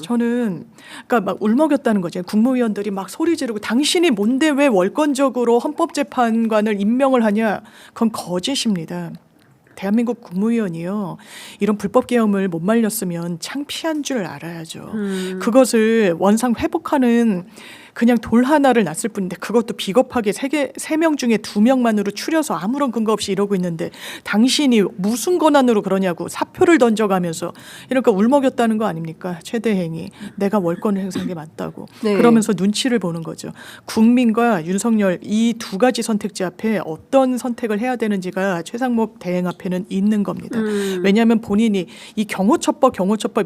저는 그러니까 막 울먹였다는 거죠. 국무위원들이 막 소리 지르고 당신이 뭔데 왜 월권적으로 헌법재판관을 임명을 하냐. 그건 거짓입니다. 대한민국 국무위원이요. 이런 불법 계엄을 못 말렸으면 창피한 줄 알아야죠. 그것을 원상 회복하는 그냥 돌 하나를 놨을 뿐인데 그것도 비겁하게 세 명 중에 2명만으로 추려서 아무런 근거 없이 이러고 있는데 당신이 무슨 권한으로 그러냐고 사표를 던져가면서 이러니까 울먹였다는 거 아닙니까? 최대 행위. 내가 월권을 행사한 게 맞다고. 네. 그러면서 눈치를 보는 거죠. 국민과 윤석열 이 두 가지 선택지 앞에 어떤 선택을 해야 되는지가 최상목 대행 앞에는 있는 겁니다. 왜냐하면 본인이 이 경호처법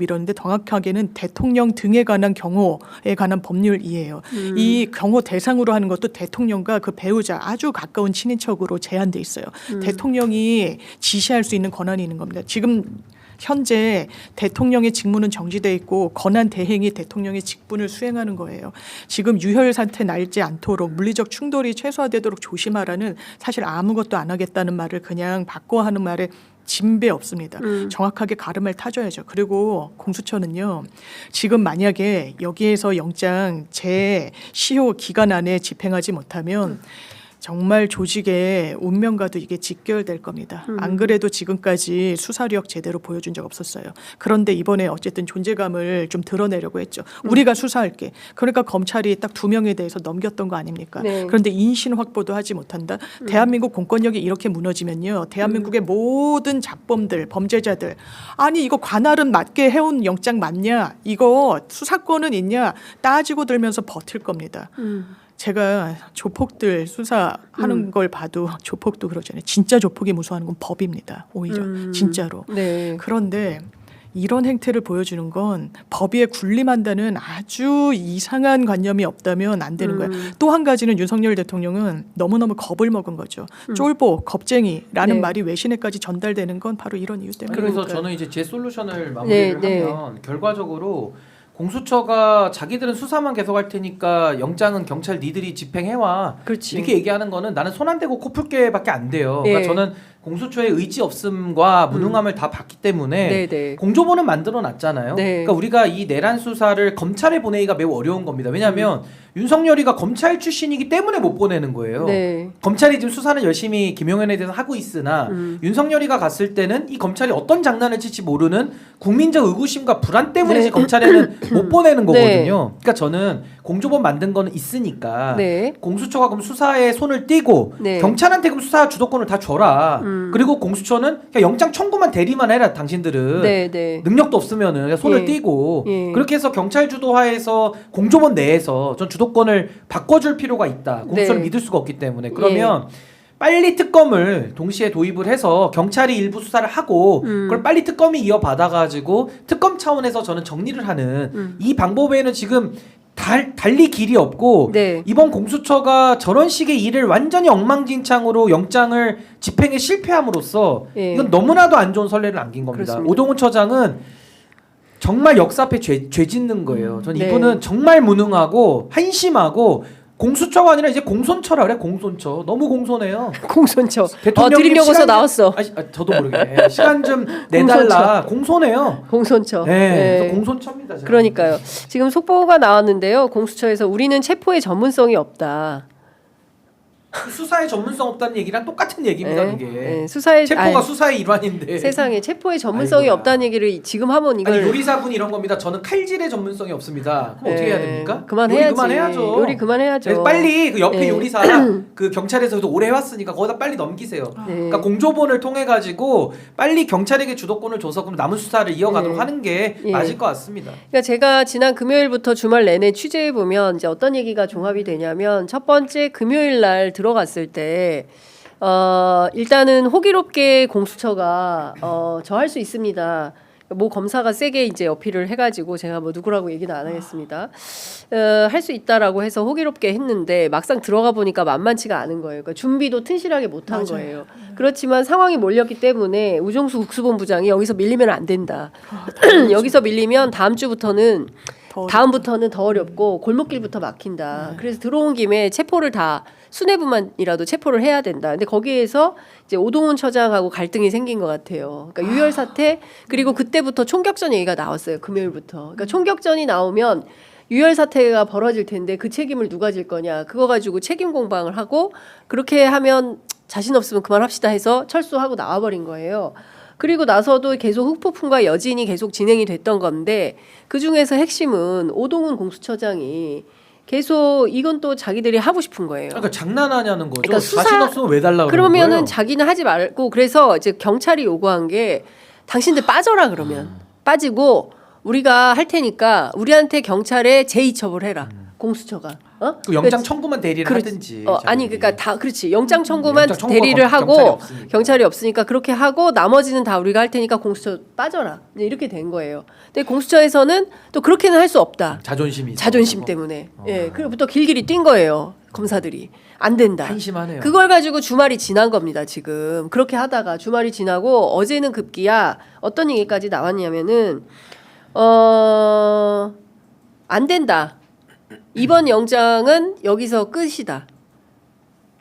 이러는데 정확하게는 대통령 등에 관한 경호에 관한 법률이에요. 이 경호 대상으로 하는 것도 대통령과 그 배우자 아주 가까운 친인척으로 제한돼 있어요. 대통령이 지시할 수 있는 권한이 있는 겁니다. 지금 현재 대통령의 직무는 정지돼 있고 권한 대행이 대통령의 직분을 수행하는 거예요. 지금 유혈 사태 날지 않도록 물리적 충돌이 최소화되도록 조심하라는 사실 아무것도 안 하겠다는 말을 그냥 바꿔 하는 말에 진배 없습니다. 정확하게 가름을 타줘야죠. 그리고 공수처는요. 지금 만약에 여기에서 영장 제 시효 기간 안에 집행하지 못하면 정말 조직의 운명과도 이게 직결될 겁니다. 안 그래도 지금까지 수사력 제대로 보여준 적 없었어요. 그런데 이번에 어쨌든 존재감을 좀 드러내려고 했죠. 우리가 수사할게. 그러니까 검찰이 딱 2명에 대해서 넘겼던 거 아닙니까? 네. 그런데 인신 확보도 하지 못한다. 대한민국 공권력이 이렇게 무너지면요. 대한민국의 모든 잡범들, 범죄자들 아니 이거 관할은 맞게 해온 영장 맞냐? 이거 수사권은 있냐? 따지고 들면서 버틸 겁니다. 제가 조폭들 수사하는 걸 봐도 조폭도 그러잖아요. 진짜 조폭이 무서워하는 건 법입니다. 오히려 진짜로. 네. 그런데 이런 행태를 보여주는 건 법위에 군림한다는 아주 이상한 관념이 없다면 안 되는 거예요. 또 한 가지는 윤석열 대통령은 너무너무 겁을 먹은 거죠. 쫄보, 겁쟁이라는 네. 말이 외신에까지 전달되는 건 바로 이런 이유 때문에. 그래서 저는 이제 제 솔루션을 마무리를 하면 결과적으로 공수처가 자기들은 수사만 계속할 테니까 영장은 경찰 니들이 집행해와 그렇지. 이렇게 얘기하는 거는 나는 손 안 대고 코 풀게밖에 안 돼요. 그러니까 예. 저는 공수처의 의지 없음과 무능함을 다 봤기 때문에 네. 공조본은 만들어 놨잖아요. 네. 그러니까 우리가 이 내란 수사를 검찰에 보내기가 매우 어려운 겁니다. 왜냐하면 윤석열이가 검찰 출신이기 때문에 못 보내는 거예요. 네. 검찰이 지금 수사는 열심히 김용현에 대해서 하고 있으나 윤석열이가 갔을 때는 이 검찰이 어떤 장난을 칠지 모르는 국민적 의구심과 불안 때문에 지금 검찰에는 못 보내는 거거든요. 그러니까 저는 공조본 만든 거는 있으니까 네. 공수처가 그럼 수사에 손을 떼고 네. 경찰한테 그럼 수사 주도권을 다 줘라. 그리고 공수처는 그냥 영장 청구만 대리만 해라. 당신들은 네. 능력도 없으면은 그냥 손을 예. 떼고 예. 그렇게 해서 경찰 주도하에서 공조본 내에서 전 주도권을 바꿔줄 필요가 있다. 공수처를 네. 믿을 수가 없기 때문에 그러면 빨리 특검을 동시에 도입을 해서 경찰이 일부 수사를 하고 그걸 빨리 특검이 이어받아가지고 특검 차원에서 저는 정리를 하는 이 방법에는 지금 달리 길이 없고 네. 이번 공수처가 저런 식의 일을 완전히 엉망진창으로 영장을 집행에 실패함으로써 예. 이건 너무나도 안 좋은 선례를 남긴 겁니다. 그렇습니다. 오동훈 처장은 정말 역사 앞에 죄 짓는 거예요. 저는 네. 이분은 정말 무능하고 한심하고 공수처가 아니라 이제 공손처라 그래. 공손처. 너무 공손해요. 공손처. 대통령님 드리려고서 시간 좀- 나왔어. 저도 모르게 예, 시간 좀 내달라. 공손해요. 공손처. 네, 그래서 공손처입니다. 제가. 그러니까요. 지금 속보가 나왔는데요. 공수처에서 우리는 체포의 전문성이 없다. 수사의 전문성 없다는 얘기랑 똑같은 얘기입니다. 네. 이게 네, 수사의 체포가 수사의 일환인데 세상에 체포의 전문성이 아이고야. 없다는 얘기를 지금 하면 이걸 아니 요리사분 이런 겁니다. 저는 칼질의 전문성이 없습니다. 그럼 어떻게 해야 됩니까? 그만해야지. 요리 그만해야죠. 요리 그만해야죠. 그래서 빨리 그 옆에 네. 요리사 그 경찰에서도 오래 해왔으니까 거기다 빨리 넘기세요. 네. 그러니까 공조본을 통해 가지고 빨리 경찰에게 주도권을 줘서 그럼 남은 수사를 이어가도록 네. 하는 게 예. 맞을 것 같습니다. 그러니까 제가 지난 금요일부터 주말 내내 취재해 보면 이제 어떤 얘기가 종합이 되냐면 첫 번째 금요일 날 들어갔을 때 일단은 호기롭게 공수처가 저 할 수 있습니다. 뭐 검사가 세게 이제 어필을 해가지고 제가 뭐 누구라고 얘기는 안 하겠습니다. 할 수 있다라고 해서 호기롭게 했는데 막상 들어가 보니까 만만치가 않은 거예요. 그러니까 준비도 튼실하게 못한 거예요. 그렇지만 상황이 몰렸기 때문에 우종수 국수본부장이 여기서 밀리면 안 된다. 여기서 밀리면 다음 주부터는 더 다음부터는 더 어렵고 골목길부터 막힌다. 네. 그래서 들어온 김에 체포를 다 수뇌부만이라도 체포를 해야 된다. 근데 거기에서 이제 오동훈 처장하고 갈등이 생긴 것 같아요. 그러니까 유혈 사태 그리고 그때부터 총격전 얘기가 나왔어요. 금요일부터. 그러니까 총격전이 나오면 유혈 사태가 벌어질 텐데 그 책임을 누가 질 거냐. 그거 가지고 책임 공방을 하고 그렇게 하면 자신 없으면 그만합시다 해서 철수하고 나와버린 거예요. 그리고 나서도 계속 흑폭풍과 여진이 계속 진행이 됐던 건데 그중에서 핵심은 오동훈 공수처장이 계속 이건 또 자기들이 하고 싶은 거예요. 그러니까 장난하냐는 거죠. 그러니까 수사- 자신 없으면 왜 달라고 그러면은 거예요? 자기는 하지 말고 그래서 이제 경찰이 요구한 게 당신들 빠져라 그러면 빠지고 우리가 할 테니까 우리한테 경찰에 제2처벌 해라. 공수처가. 어? 그 영장 청구만 대리를 그렇지. 하든지. 아니 자기들이. 그러니까 다 그렇지. 영장 청구만 영장 청구가 대리를 하고 경찰이 없으니까. 경찰이 없으니까 그렇게 하고 나머지는 다 우리가 할 테니까 공수처 빠져라. 이제 이렇게 된 거예요. 근데 공수처에서는 또 그렇게는 할 수 없다. 자존심이 있어서. 자존심 때문에. 예. 그리고부터 길길이 뛴 거예요. 검사들이. 안 된다. 한심하네요. 그걸 가지고 주말이 지난 겁니다, 지금. 그렇게 하다가 주말이 지나고 어제는 급기야 어떤 얘기까지 나왔냐면은 안 된다. 이번 영장은 여기서 끝이다.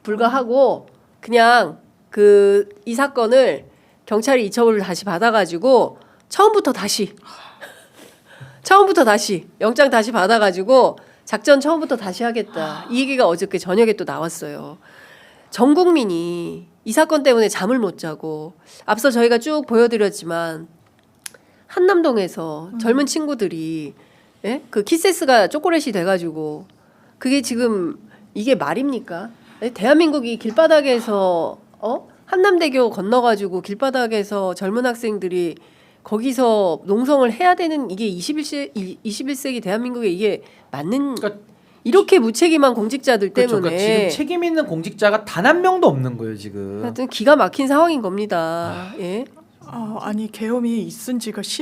불가하고 그냥 이 사건을 경찰이 이처벌을 다시 받아가지고 처음부터 다시 영장 다시 받아가지고 작전 처음부터 다시 하겠다. 이 얘기가 어저께 저녁에 또 나왔어요. 전 국민이 이 사건 때문에 잠을 못 자고 앞서 저희가 쭉 보여드렸지만 한남동에서 젊은 친구들이 예? 그 키세스가 초콜릿이 돼가지고 그게 지금 이게 말입니까? 예? 대한민국이 길바닥에서 한남대교 건너가지고 길바닥에서 젊은 학생들이 거기서 농성을 해야 되는 이게 21세기 대한민국에 이게 맞는 그러니까 이렇게 무책임한 공직자들 그렇죠. 때문에 그러니까 지금 책임 있는 공직자가 단 한 명도 없는 거예요 지금. 하여튼 기가 막힌 상황인 겁니다. 예. 아니 계엄이 있은 지가